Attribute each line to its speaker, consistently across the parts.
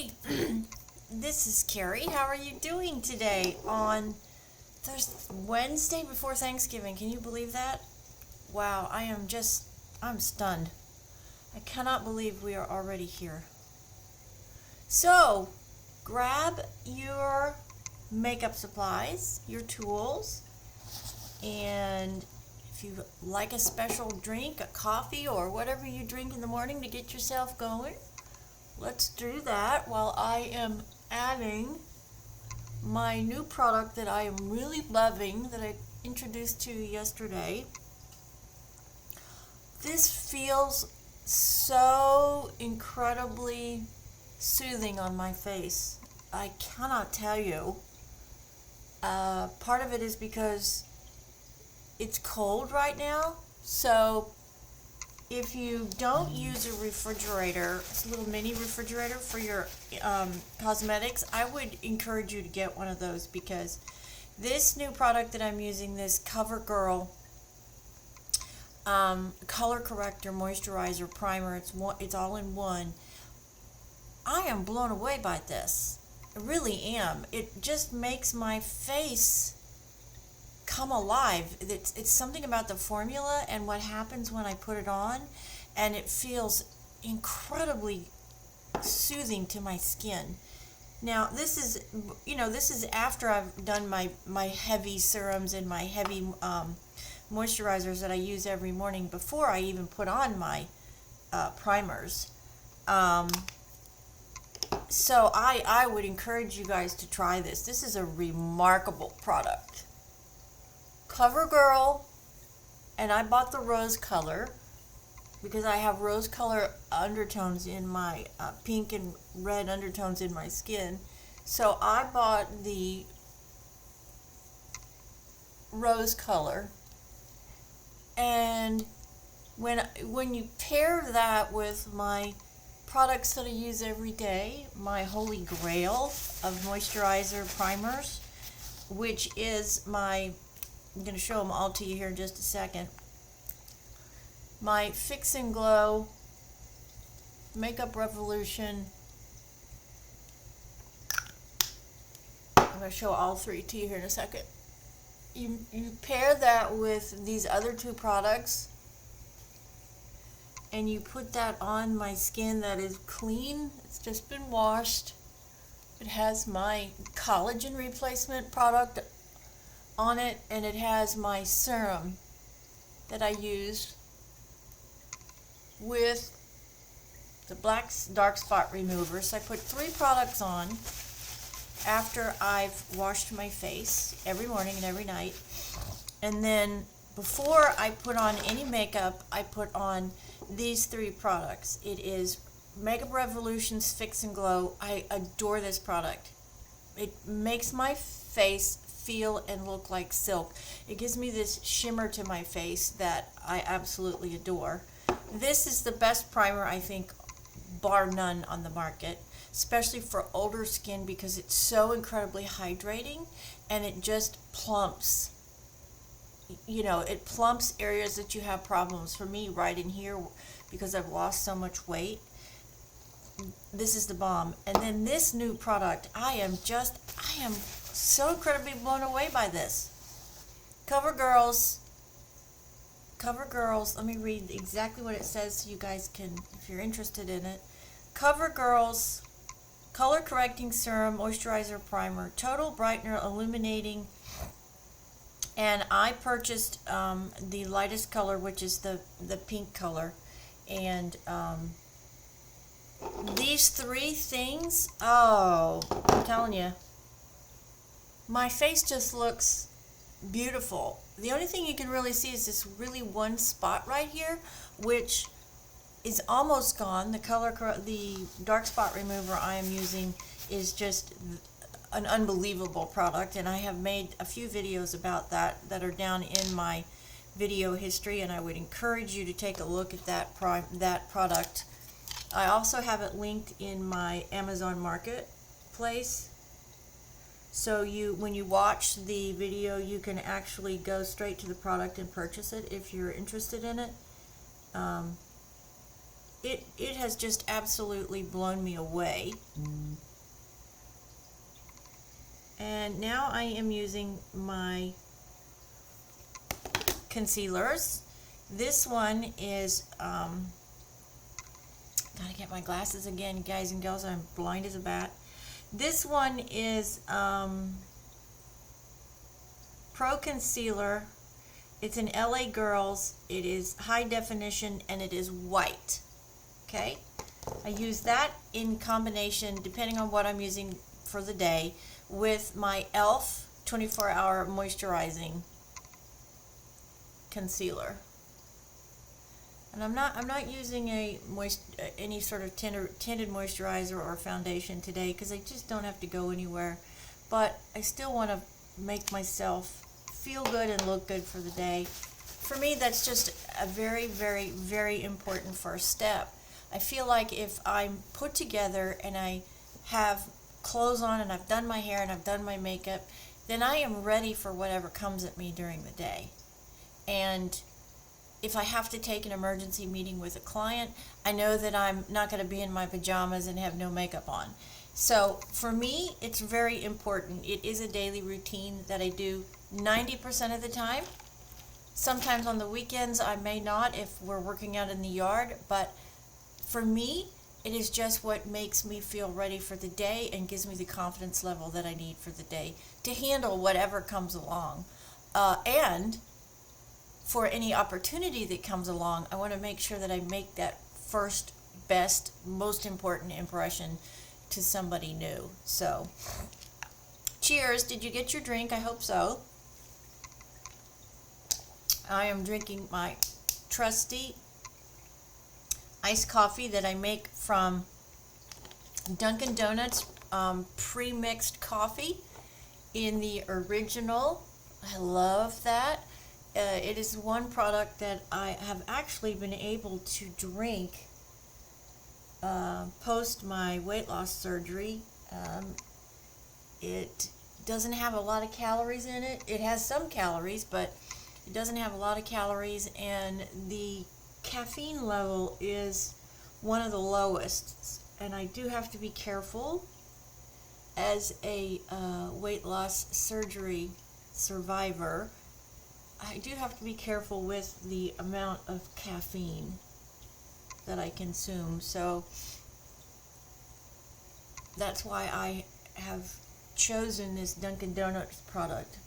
Speaker 1: Hi, this is Carrie. How are you doing today on Wednesday before Thanksgiving? Can you believe that? Wow, I'm stunned. I cannot believe we are already here. So, grab your makeup supplies, your tools, and if you like a special drink, a coffee, or whatever you drink in the morning to get yourself going, let's do that while I am adding my new product that I am really loving that I introduced to you yesterday. This feels so incredibly soothing on my face. I cannot tell you. Part of it is because it's cold right now, so if you don't use a refrigerator, it's a little mini refrigerator for your cosmetics, I would encourage you to get one of those, because this new product that I'm using, this Covergirl color corrector, moisturizer, primer, it's all in one. I am blown away by this. I really am. It just makes my face come alive. It's something about the formula and what happens when I put it on, and it feels incredibly soothing to my skin. Now this is after I've done my heavy serums and my heavy moisturizers that I use every morning before I even put on my primers. So I would encourage you guys to try this. This is a remarkable product. Covergirl, and I bought the rose color because I have rose color undertones in my pink and red undertones in my skin. So I bought the rose color, and when you pair that with my products that I use every day, my holy grail of moisturizer primers, which is I'm going to show them all to you here in just a second. My Fix and Glow Makeup Revolution. I'm going to show all three to you here in a second. You pair that with these other two products, and you put that on my skin that is clean. It's just been washed. It has my collagen replacement product on it, and it has my serum that I use with the dark spot remover. So I put 3 products on after I've washed my face every morning and every night, and then before I put on any makeup, I put on these 3 products. It is Makeup Revolution's Fix and Glow. I adore this product. It makes my face feel and look like silk. It gives me this shimmer to my face that I absolutely adore. This is the best primer, I think, bar none, on the market, especially for older skin, because it's so incredibly hydrating, and it just plumps. It plumps areas that you have problems. For me, right in here, because I've lost so much weight, this is the bomb. And then this new product, I am so incredibly blown away by this. Covergirl's, let me read exactly what it says so you guys can, if you're interested in it. Covergirl's Color Correcting Serum Moisturizer Primer, Total Brightener Illuminating, and I purchased the lightest color, which is the pink color, and these 3 things, oh, I'm telling you, my face just looks beautiful. The only thing you can really see is this really one spot right here, which is almost gone. The dark spot remover I am using is just an unbelievable product, and I have made a few videos about that are down in my video history, and I would encourage you to take a look at that product. I also have it linked in my Amazon Marketplace. So when you watch the video, you can actually go straight to the product and purchase it if you're interested in it. it has just absolutely blown me away. And now I am using my concealers. This one is, gotta get my glasses again, guys and girls, I'm blind as a bat. This one is Pro Concealer. It's an LA Girls. It is high definition and it is white. Okay? I use that in combination, depending on what I'm using for the day, with my e.l.f. 24-hour moisturizing concealer. And I'm not using any sort of tinted moisturizer or foundation today because I just don't have to go anywhere. But I still want to make myself feel good and look good for the day. For me, that's just a very, very, very important first step. I feel like if I'm put together and I have clothes on and I've done my hair and I've done my makeup, then I am ready for whatever comes at me during the day. And if I have to take an emergency meeting with a client, I know that I'm not going to be in my pajamas and have no makeup on. So for me, it's very important. It is a daily routine that I do 90% of the time. Sometimes on the weekends I may not if we're working out in the yard, but for me, it is just what makes me feel ready for the day and gives me the confidence level that I need for the day to handle whatever comes along. And for any opportunity that comes along, I want to make sure that I make that first, best, most important impression to somebody new. So, cheers. Did you get your drink? I hope so. I am drinking my trusty iced coffee that I make from Dunkin' Donuts pre-mixed coffee in the original. I love that. It is one product that I have actually been able to drink post my weight loss surgery. It doesn't have a lot of calories in it. It has some calories, but it doesn't have a lot of calories, and the caffeine level is one of the lowest. And I do have to be careful as a weight loss surgery survivor. I do have to be careful with the amount of caffeine that I consume. So that's why I have chosen this Dunkin' Donuts product.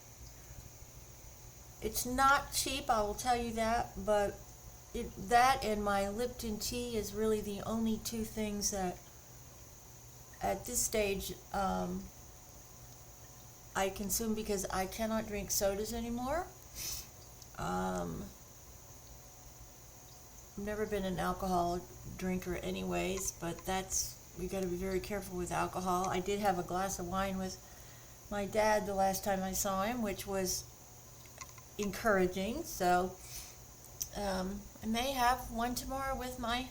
Speaker 1: It's not cheap, I will tell you that, but that and my Lipton tea is really the only two things that at this stage I consume, because I cannot drink sodas anymore. I've never been an alcohol drinker anyways, but we got to be very careful with alcohol. I did have a glass of wine with my dad the last time I saw him, which was encouraging. So I may have one tomorrow with my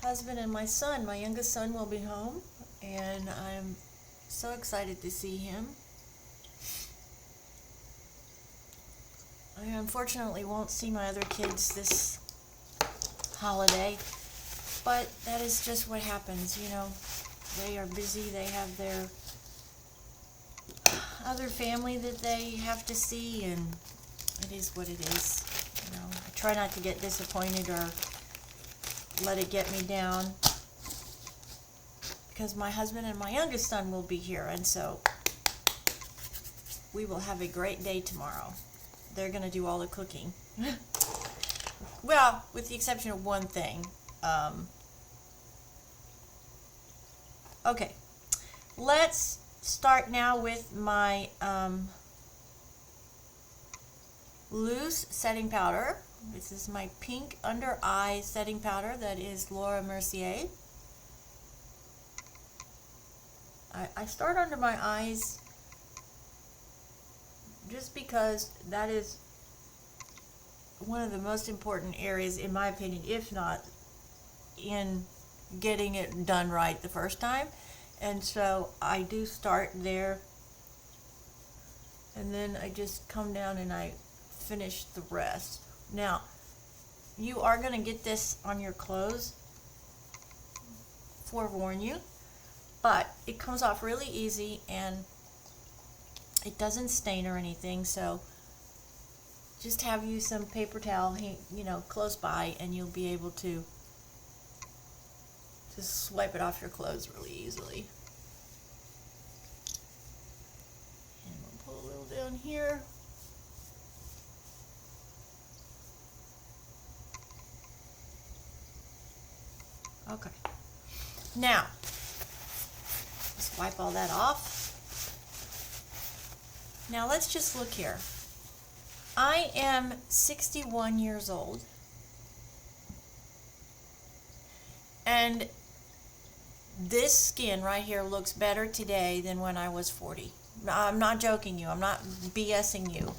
Speaker 1: husband and my son. My youngest son will be home, and I'm so excited to see him. I unfortunately won't see my other kids this holiday, but that is just what happens, you know. They are busy, they have their other family that they have to see, and it is what it is. You know, I try not to get disappointed or let it get me down, because my husband and my youngest son will be here, and so we will have a great day tomorrow. They're going to do all the cooking. Well, with the exception of one thing. Okay, let's start now with my loose setting powder. This is my pink under eye setting powder that is Laura Mercier. I start under my eyes just because that is one of the most important areas, in my opinion, if not in getting it done right the first time. And so I do start there, and then I just come down and I finish the rest. Now, you are going to get this on your clothes, forewarn you, but it comes off really easy and it doesn't stain or anything. So just have you some paper towel, close by, and you'll be able to just swipe it off your clothes really easily. And we'll pull a little down here. Okay. Now, let's wipe all that off. Now let's just look here. I am 61 years old, and this skin right here looks better today than when I was 40. I'm not joking you. I'm not BSing you,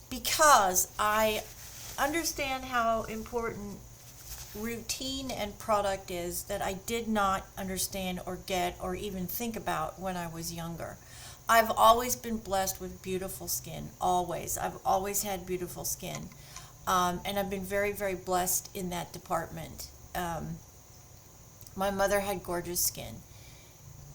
Speaker 1: because I understand how important routine and product is that I did not understand or get or even think about when I was younger. I've always been blessed with beautiful skin, always. I've always had beautiful skin, and I've been very, very blessed in that department. My mother had gorgeous skin.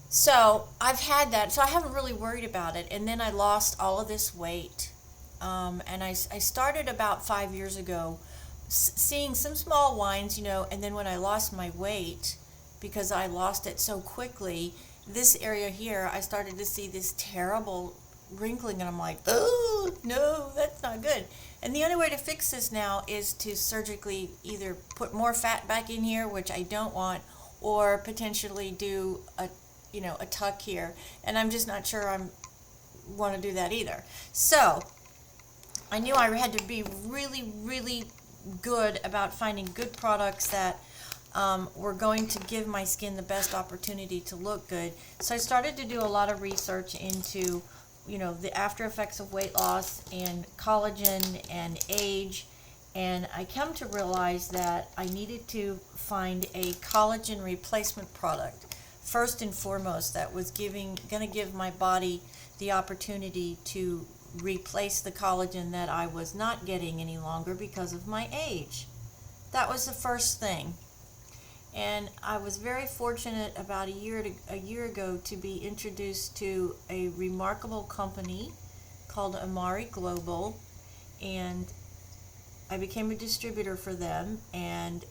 Speaker 1: So I've had that, so I haven't really worried about it. And then I lost all of this weight, and I started about 5 years ago seeing some small wines, and then when I lost my weight, because I lost it so quickly, this area here, I started to see this terrible wrinkling, and I'm like, oh, no, that's not good. And the only way to fix this now is to surgically either put more fat back in here, which I don't want, or potentially do a tuck here. And I'm just not sure I want to do that either. So I knew I had to be really, really good about finding good products that were going to give my skin the best opportunity to look good. So I started to do a lot of research into, the after effects of weight loss and collagen and age. And I come to realize that I needed to find a collagen replacement product, first and foremost, that was going to give my body the opportunity to replace the collagen that I was not getting any longer because of my age. That was the first thing. And I was very fortunate about a year ago to be introduced to a remarkable company called Amari Global, and I became a distributor for them, and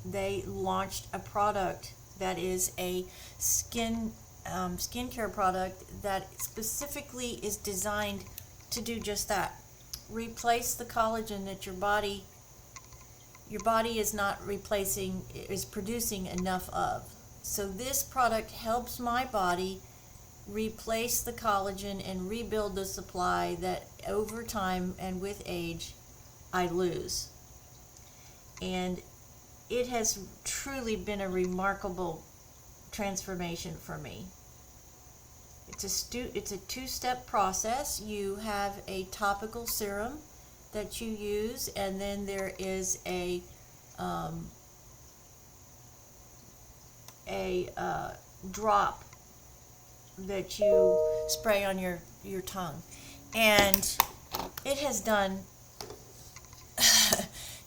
Speaker 1: they launched a product that is a skincare product that specifically is designed to do just that. Replace the collagen that your body is not is producing enough of. So this product helps my body replace the collagen and rebuild the supply that over time and with age I lose. And it has truly been a remarkable transformation for me. It's a two-step process. You have a topical serum that you use, and then there is a drop that you spray on your tongue. And it has done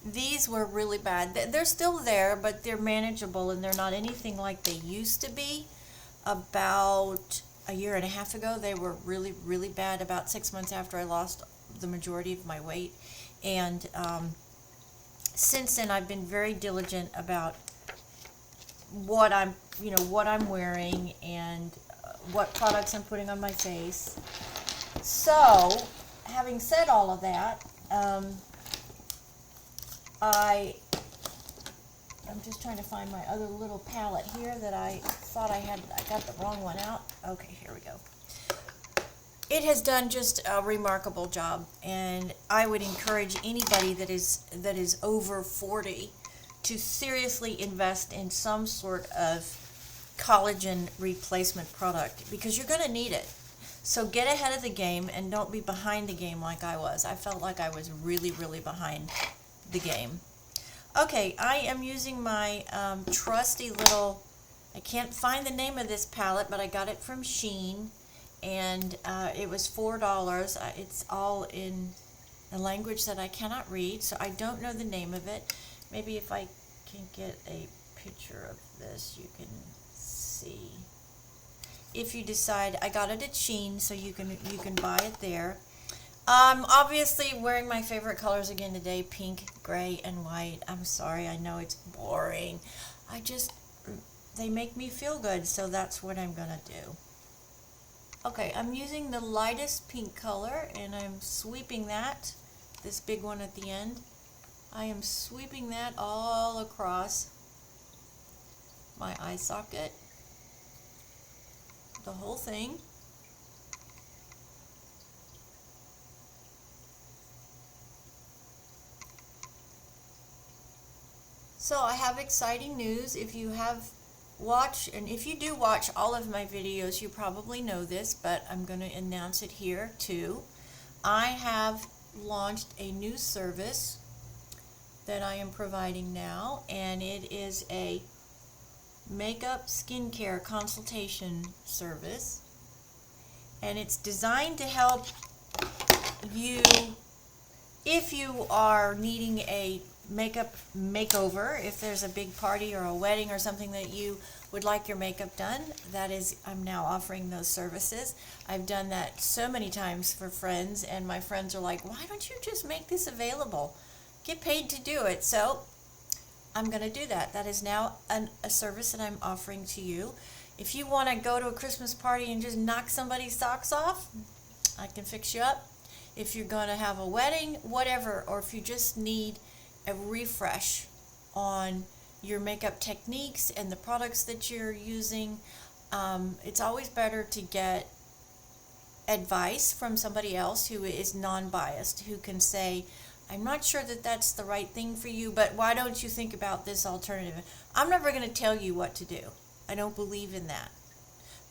Speaker 1: these were really bad. They're still there, but they're manageable, and they're not anything like they used to be. About a year and a half ago, they were really, really bad, about 6 months after I lost the majority of my weight. And since then, I've been very diligent about what I'm wearing and what products I'm putting on my face. So, having said all of that, I'm just trying to find my other little palette here that I thought I got the wrong one out. Okay, here we go. It has done just a remarkable job, and I would encourage anybody that is over 40 to seriously invest in some sort of collagen replacement product, because you're going to need it. So get ahead of the game and don't be behind the game like I was. I felt like I was really, really behind the game. Okay, I am using my trusty little, I can't find the name of this palette, but I got it from Shein, and it was $4. It's all in a language that I cannot read, so I don't know the name of it. Maybe if I can get a picture of this, you can see. If you decide, I got it at Shein, so you can buy it there. I'm obviously wearing my favorite colors again today, pink, gray, and white. I'm sorry, I know it's boring. They make me feel good, so that's what I'm gonna do. Okay, I'm using the lightest pink color, and I'm sweeping that, this big one at the end. I am sweeping that all across my eye socket, the whole thing. So I have exciting news. If you have watched, and if you do watch all of my videos, you probably know this, but I'm going to announce it here too. I have launched a new service that I am providing now, and it is a makeup skincare consultation service, and it's designed to help you if you are needing a makeup makeover, if there's a big party or a wedding or something that you would like your makeup done. I'm now offering those services. I've done that so many times for friends, and my friends are like, why don't you just make this available? Get paid to do it. So I'm going to do that. That is now a service that I'm offering to you. If you want to go to a Christmas party and just knock somebody's socks off, I can fix you up. If you're going to have a wedding, whatever, or if you just need a refresh on your makeup techniques and the products that you're using, it's always better to get advice from somebody else who is non-biased, who can say, I'm not sure that that's the right thing for you, but why don't you think about this alternative? I'm never going to tell you what to do. I don't believe in that.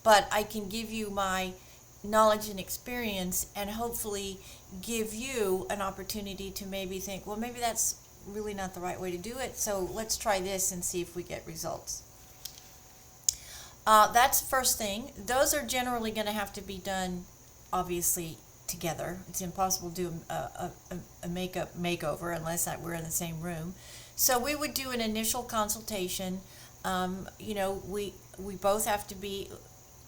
Speaker 1: But I can give you my knowledge and experience and hopefully give you an opportunity to maybe think, well, maybe that's really not the right way to do it, so let's try this and see if we get results. That's the first thing. Those are generally going to have to be done, obviously, together. It's impossible to do a makeup makeover unless we're in the same room. So we would do an initial consultation. We both have to be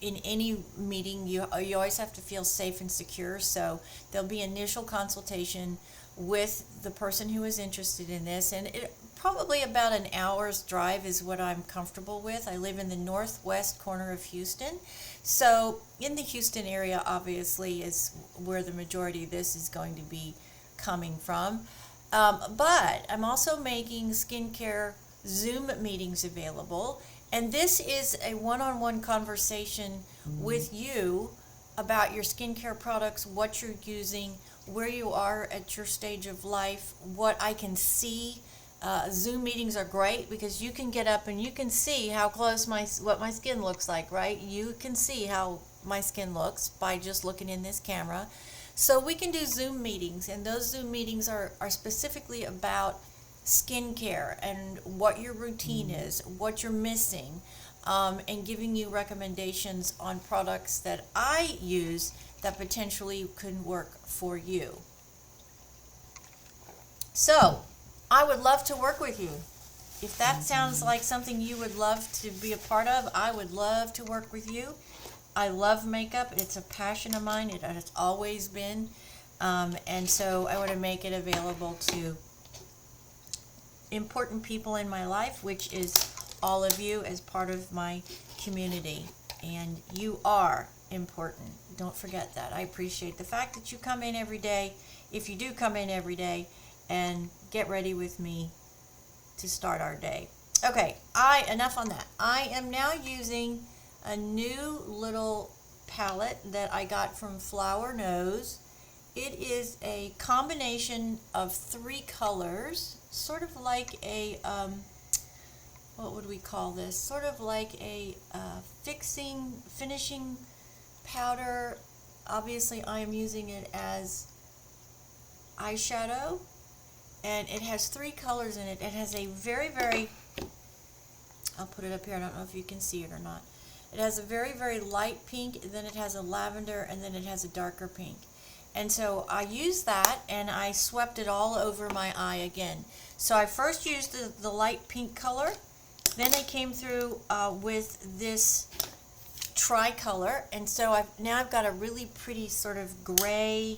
Speaker 1: in any meeting. You always have to feel safe and secure. So there'll be initial consultation with the person who is interested in this, and probably about an hour's drive is what I'm comfortable with. I live in the northwest corner of Houston, so in the Houston area obviously is where the majority of this is going to be coming from, but I'm also making skincare Zoom meetings available, and this is a one-on-one conversation with you about your skincare products, what you're using, where you are at your stage of life, what I can see. Zoom meetings are great because you can get up and you can see how close what my skin looks like, right? You can see how my skin looks by just looking in this camera. So we can do Zoom meetings, and those Zoom meetings are specifically about skincare and what your routine is, what you're missing, and giving you recommendations on products that I use that potentially could work for you. So I would love to work with you. If that sounds like something you would love to be a part of, I would love to work with you. I love makeup. It's a passion of mine. It has always been. And so I want to make it available to important people in my life, which is all of you as part of my community. And you are important. Don't forget that. I appreciate the fact that you come in every day. If you do come in every day, and get ready with me to start our day. Okay, enough on that. I am now using a new little palette that I got from Flower Nose. It is a combination of 3 colors, sort of like a what would we call this? Sort of like a finishing powder. Obviously I am using it as eyeshadow, and it has 3 colors in it. It has a very, very, I'll put it up here, I don't know if you can see it or not. It has a very, very light pink, and then it has a lavender, and then it has a darker pink. And so I used that and I swept it all over my eye again. So I first used the light pink color, then I came through with this tricolor, and so now I've got a really pretty sort of gray,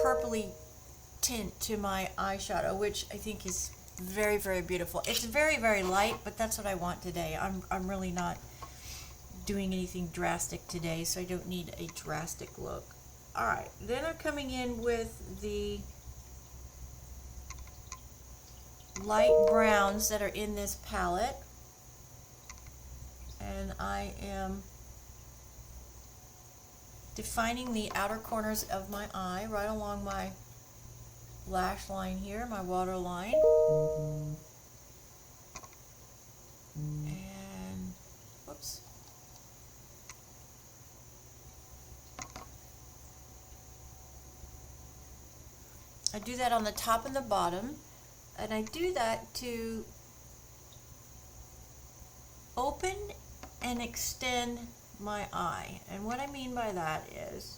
Speaker 1: purpley tint to my eyeshadow, which I think is very, very beautiful. It's very, very light, but that's what I want today. I'm really not doing anything drastic today, so I don't need a drastic look. All right, then I'm coming in with the light browns that are in this palette, and I am defining the outer corners of my eye right along my lash line here, my water line. And whoops. I do that on the top and the bottom, and I do that to open and extend my eye. And what I mean by that is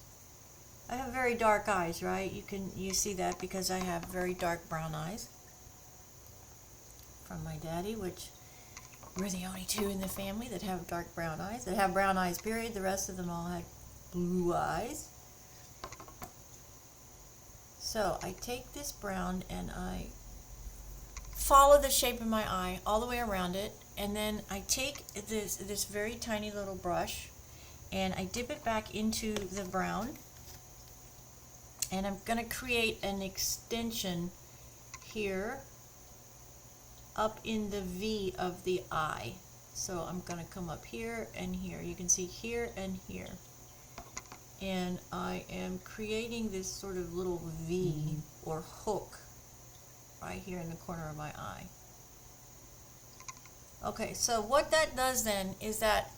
Speaker 1: I have very dark eyes, right? You see that because I have very dark brown eyes from my daddy, which we're the only two in the family that have dark brown eyes, that have brown eyes, period. The rest of them all had blue eyes. So I take this brown and I follow the shape of my eye all the way around it, and then I take this very tiny little brush and I dip it back into the brown, and I'm going to create an extension here up in the V of the eye. So I'm going to come up here and here. You can see here and here. And I am creating this sort of little V or hook right here in the corner of my eye. Okay, so what that does then is that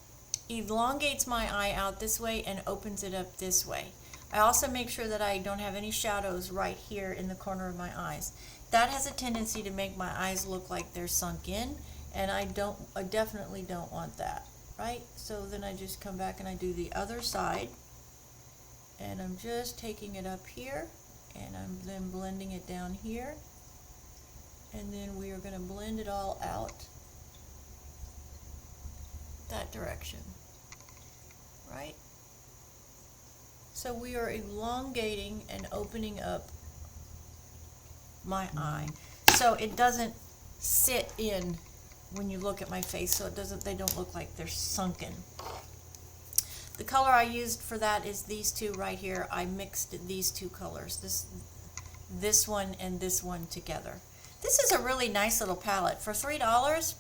Speaker 1: elongates my eye out this way and opens it up this way. I also make sure that I don't have any shadows right here in the corner of my eyes. That has a tendency to make my eyes look like they're sunk in, and I definitely don't want that, right? So then I just come back and I do the other side, and I'm just taking it up here, and I'm then blending it down here, and then we are going to blend it all out that direction, right? So we are elongating and opening up my eye, so it doesn't sit in when you look at my face, so they don't look like they're sunken. The color I used for that is these two right here. I mixed these two colors, this one and this one together. This is a really nice little palette for $3.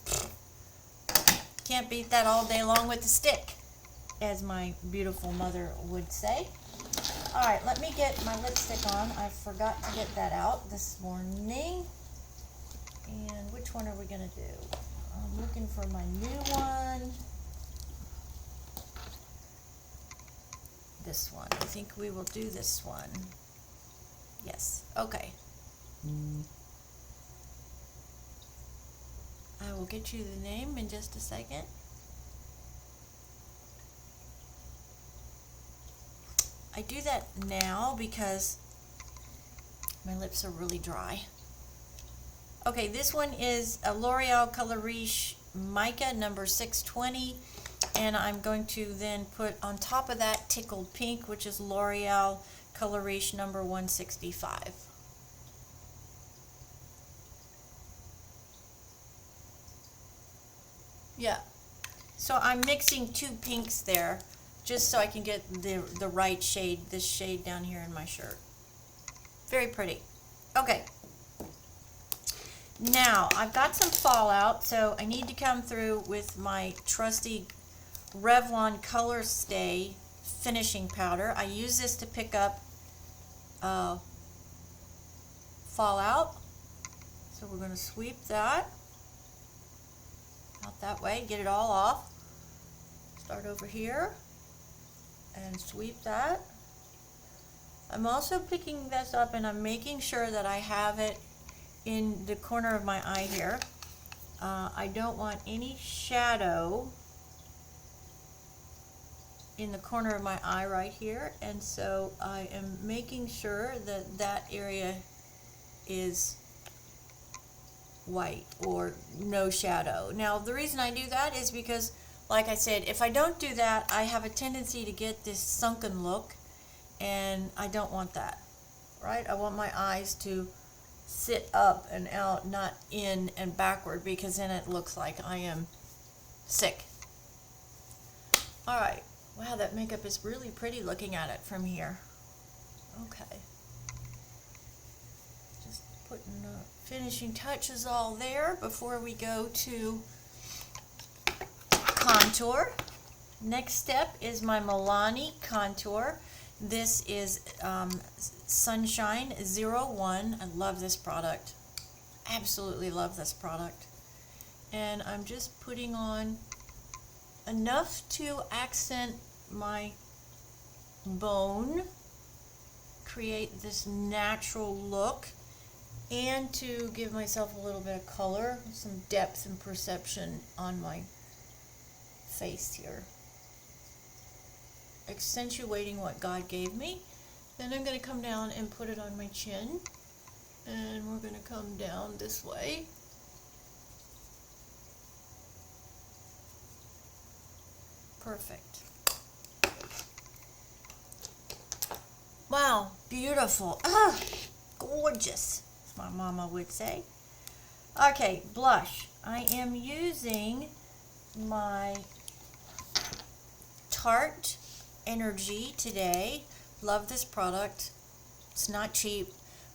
Speaker 1: Can't beat that all day long with a stick, as my beautiful mother would say. All right, let me get my lipstick on. I forgot to get that out this morning. And which one are we gonna do? I'm looking for my new one. This one. I think we will do this one. Yes. Okay. I will get you the name in just a second. I do that now because my lips are really dry. Okay, this one is a L'Oreal Color Riche Mica number 620. And I'm going to then put on top of that Tickled Pink, which is L'Oreal Color Riche number 165. Yeah, so I'm mixing two pinks there just so I can get the right shade, this shade down here in my shirt. Very pretty. Okay. Now, I've got some fallout, so I need to come through with my trusty Revlon Color Stay finishing powder. I use this to pick up fallout. So we're going to sweep that out that way, get it all off. Start over here and sweep that. I'm also picking this up and I'm making sure that I have it in the corner of my eye here. I don't want any shadow in the corner of my eye right here, and so I am making sure that that area is white or no shadow. Now the reason I do that is because, like I said, if I don't do that, I have a tendency to get this sunken look, and I don't want that, right? I want my eyes to sit up and out, not in and backward, because then it looks like I am sick. All right. Wow, that makeup is really pretty looking at it from here. Okay. Just putting the finishing touches all there before we go to contour. Next step is my Milani contour. This is Sunshine 01. I love this product. Absolutely love this product. And I'm just putting on enough to accent my bone, create this natural look, and to give myself a little bit of color, some depth and perception on my face here, accentuating what God gave me. Then I'm going to come down and put it on my chin, and we're going to come down this way. Perfect. Wow, beautiful. Ah, gorgeous, as my mama would say. Okay, blush. I am using my Tarte Energy today. Love this product. It's not cheap,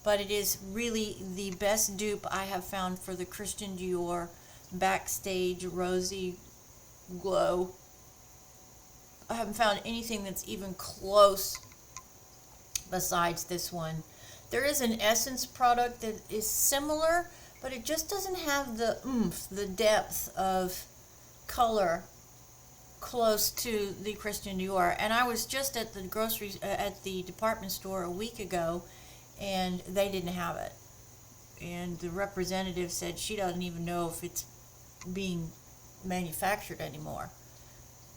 Speaker 1: but it is really the best dupe I have found for the Christian Dior Backstage Rosy Glow. I haven't found anything that's even close besides this one. There is an Essence product that is similar, but it just doesn't have the oomph, the depth of color close to the Christian Dior. And I was just at the department store a week ago, and they didn't have it. And the representative said she doesn't even know if it's being manufactured anymore.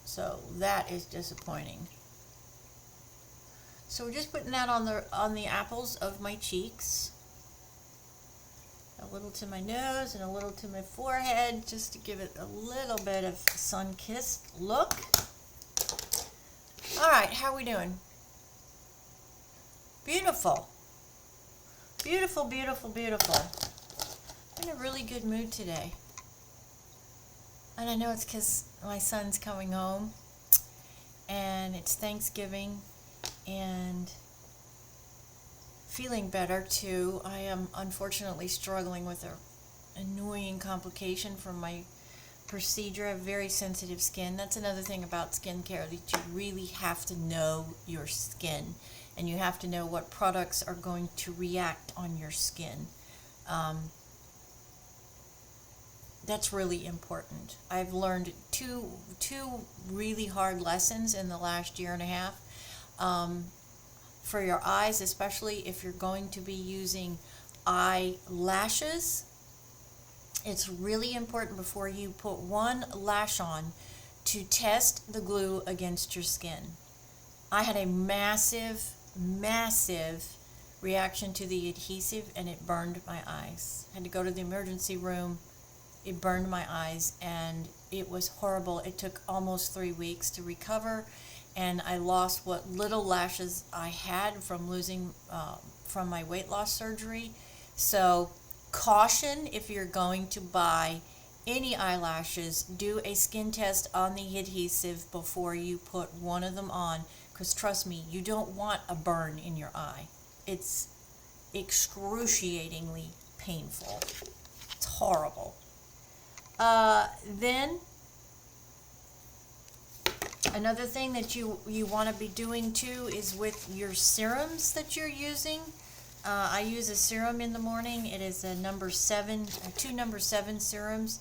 Speaker 1: So that is disappointing. So we're just putting that on the apples of my cheeks. A little to my nose and a little to my forehead, just to give it a little bit of sun-kissed look. All right, how are we doing? Beautiful. Beautiful, beautiful, beautiful. I'm in a really good mood today. And I know it's because my son's coming home, and it's Thanksgiving, and feeling better too. I am unfortunately struggling with an annoying complication from my procedure. I have very sensitive skin. That's another thing about skincare, that you really have to know your skin, and you have to know what products are going to react on your skin. That's really important. I've learned two really hard lessons in the last year and a half. For your eyes, especially if you're going to be using eyelashes, it's really important before you put one lash on to test the glue against your skin. I had a massive reaction to the adhesive, and it burned my eyes. I had to go to the emergency room. It burned my eyes, and it was horrible. It took almost 3 weeks to recover, and I lost what little lashes I had from losing from my weight loss surgery. So caution, if you're going to buy any eyelashes, do a skin test on the adhesive before you put one of them on, because trust me, you don't want a burn in your eye. It's excruciatingly painful. It's horrible. Then another thing that you want to be doing too is with your serums that you're using. I use a serum in the morning. It is a two number 7 serums,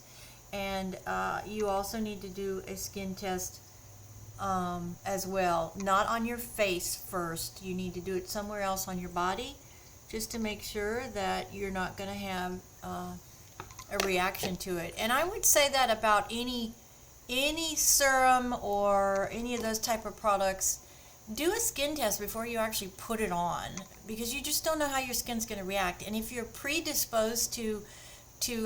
Speaker 1: and you also need to do a skin test as well. Not on your face first. You need to do it somewhere else on your body, just to make sure that you're not going to have a reaction to it. And I would say that about any any serum or any of those type of products, do a skin test before you actually put it on, because you just don't know how your skin's going to react. And if you're predisposed to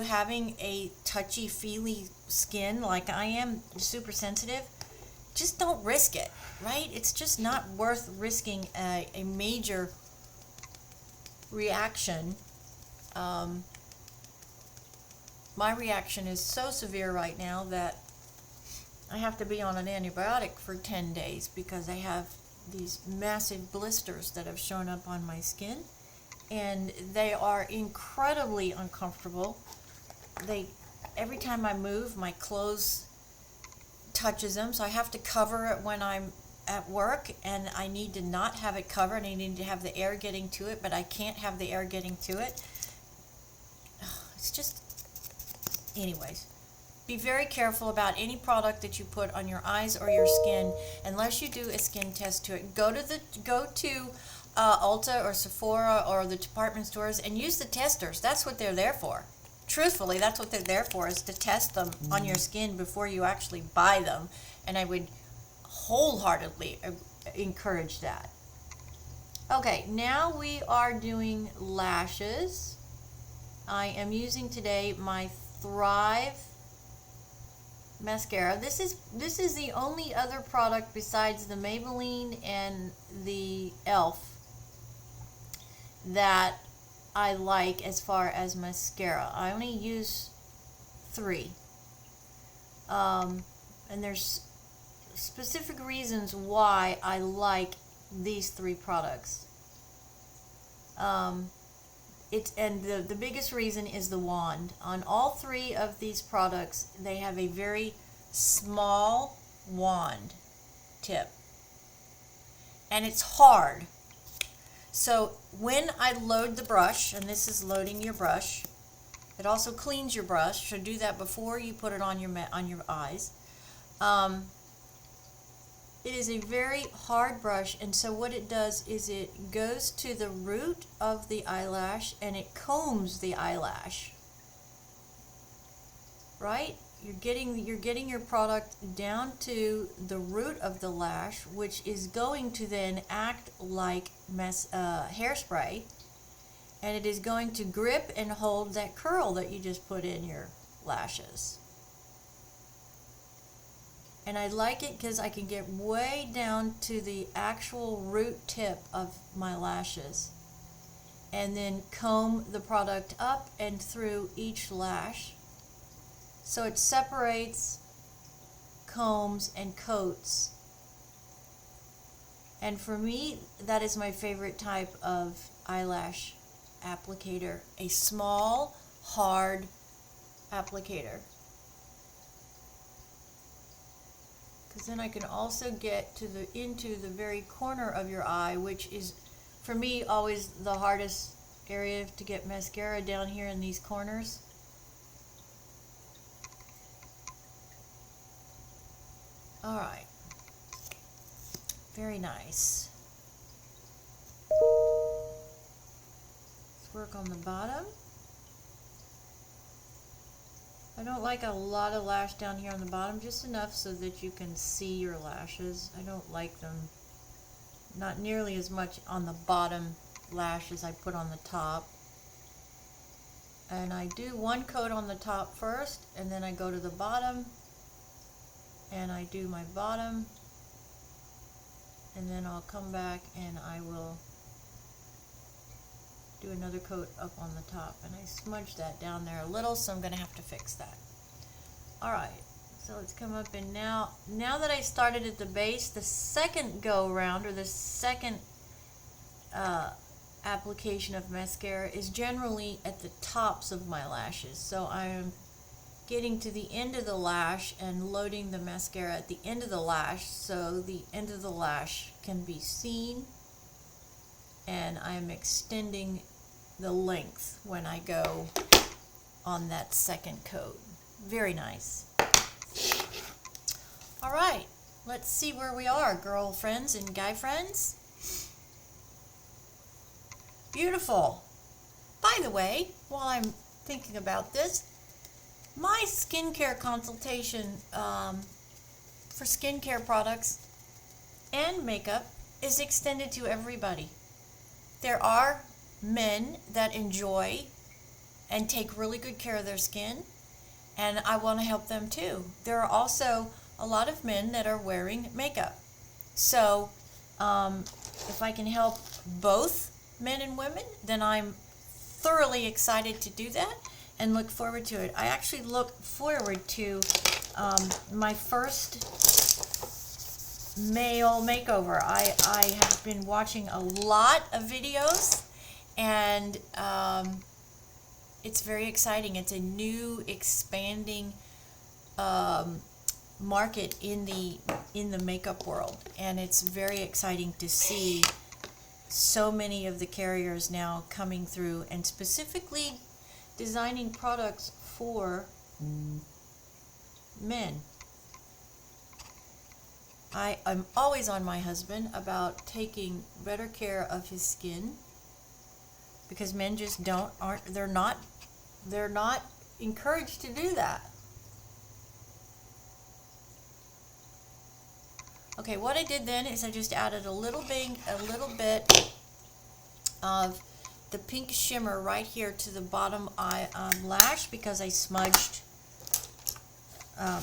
Speaker 1: having a touchy feely skin like I am, super sensitive, just don't risk it, right? It's just not worth risking a major reaction. My reaction is so severe right now that I have to be on an antibiotic for 10 days because I have these massive blisters that have shown up on my skin, and they are incredibly uncomfortable. Every time I move, my clothes touches them, so I have to cover it when I'm at work, and I need to not have it covered. I need to have the air getting to it, but I can't have the air getting to it. It's just, anyways. Be very careful about any product that you put on your eyes or your skin unless you do a skin test to it. Go to Ulta or Sephora or the department stores and use the testers. That's what they're there for. Truthfully, that's what they're there for, is to test them on your skin before you actually buy them. And I would wholeheartedly encourage that. Okay, now we are doing lashes. I am using today my Thrive mascara. This is the only other product besides the Maybelline and the e.l.f. that I like as far as mascara. I only use 3. And there's specific reasons why I like these 3 products. The biggest reason is the wand. On all 3 of these products, they have a very small wand tip. And it's hard. So when I load the brush, and this is loading your brush, it also cleans your brush, so do that before you put it on your eyes. It is a very hard brush, and so what it does is it goes to the root of the eyelash and it combs the eyelash. Right? You're getting your product down to the root of the lash, which is going to then act like hairspray, and it is going to grip and hold that curl that you just put in your lashes. And I like it because I can get way down to the actual root tip of my lashes and then comb the product up and through each lash. So it separates, combs, and coats. And for me, that is my favorite type of eyelash applicator. A small, hard applicator. Because then I can also get to into the very corner of your eye, which is, for me, always the hardest area to get mascara, down here in these corners. Alright. Very nice. Let's work on the bottom. I don't like a lot of lash down here on the bottom, just enough so that you can see your lashes. I don't like them, not nearly as much on the bottom lash as I put on the top. And I do one coat on the top first, and then I go to the bottom, and I do my bottom, and then I'll come back and I will do another coat up on the top, and I smudged that down there a little, so I'm going to have to fix that. Alright, so let's come up, and now that I started at the base, the second go around, or the second application of mascara is generally at the tops of my lashes. So I am getting to the end of the lash and loading the mascara at the end of the lash, so the end of the lash can be seen, and I am extending the length when I go on that second coat. Very nice. Alright, let's see where we are, girl friends and guy friends. Beautiful. By the way, while I'm thinking about this, my skincare consultation for skincare products and makeup is extended to everybody. There are men that enjoy and take really good care of their skin, and I want to help them too. There are also a lot of men that are wearing makeup. So if I can help both men and women, then I'm thoroughly excited to do that and look forward to it. I actually look forward to my first male makeover. I have been watching a lot of videos, and it's very exciting. It's a new expanding market in the makeup world, and it's very exciting to see so many of the carriers now coming through and specifically designing products for men. I'm always on my husband about taking better care of his skin, because men just they're not encouraged to do that. Okay, what I did then is I just added a little bit of the pink shimmer right here to the bottom lash, because I smudged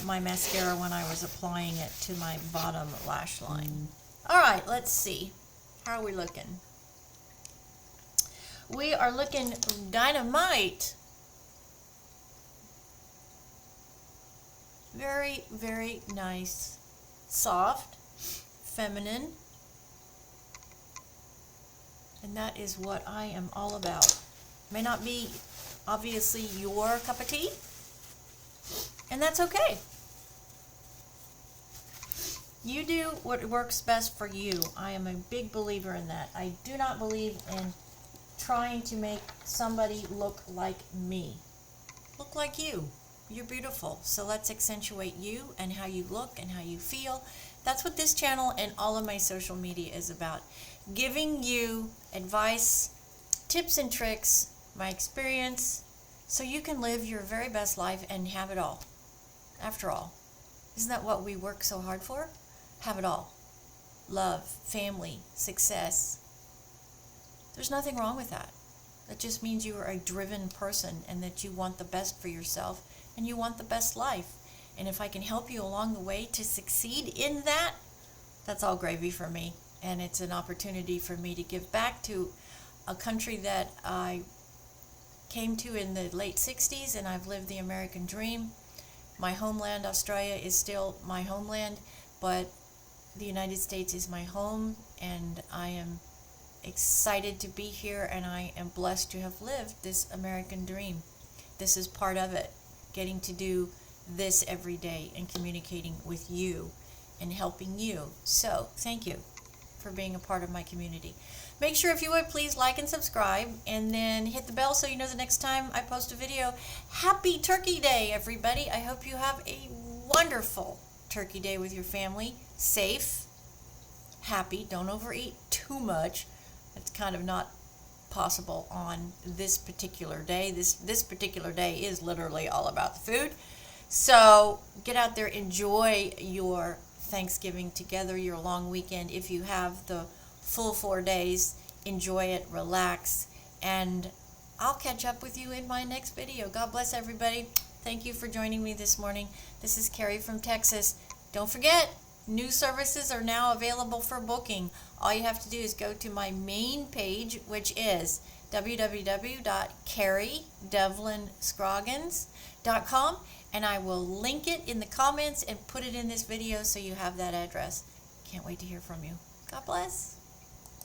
Speaker 1: my mascara when I was applying it to my bottom lash line. All right, let's see. How are we looking? We are looking dynamite. Very, very nice. Soft, feminine. And that is what I am all about. May not be, obviously, your cup of tea, and that's okay. You do what works best for you. I am a big believer in that. I do not believe in trying to make somebody look like me. Look like you. You're beautiful. So let's accentuate you and how you look and how you feel. That's what this channel and all of my social media is about. Giving you advice, tips and tricks, my experience, so you can live your very best life and have it all. After all, isn't that what we work so hard for? Have it all. Love, family, success. There's nothing wrong with that. That just means you are a driven person and that you want the best for yourself and you want the best life. And if I can help you along the way to succeed in that, that's all gravy for me. And it's an opportunity for me to give back to a country that I came to in the late 60s, and I've lived the American dream. My homeland, Australia, is still my homeland, but the United States is my home, and I am excited to be here, and I am blessed to have lived this American dream. This is part of it, getting to do this every day and communicating with you and helping you. So thank you for being a part of my community. Make sure, if you would, please like and subscribe, and then hit the bell so you know the next time I post a video. Happy Turkey Day, everybody. I hope you have a wonderful Turkey Day with your family. Safe, happy, don't overeat too much. It's kind of not possible on this particular day. This particular day is literally all about the food. So get out there, enjoy your Thanksgiving together, your long weekend. If you have the full 4 days, enjoy it, relax, and I'll catch up with you in my next video. God bless everybody. Thank you for joining me this morning. This is Carrie from Texas. Don't forget, new services are now available for booking. All you have to do is go to my main page, which is www.carriedevlinscroggins.com, and I will link it in the comments and put it in this video so you have that address. Can't wait to hear from you. God bless.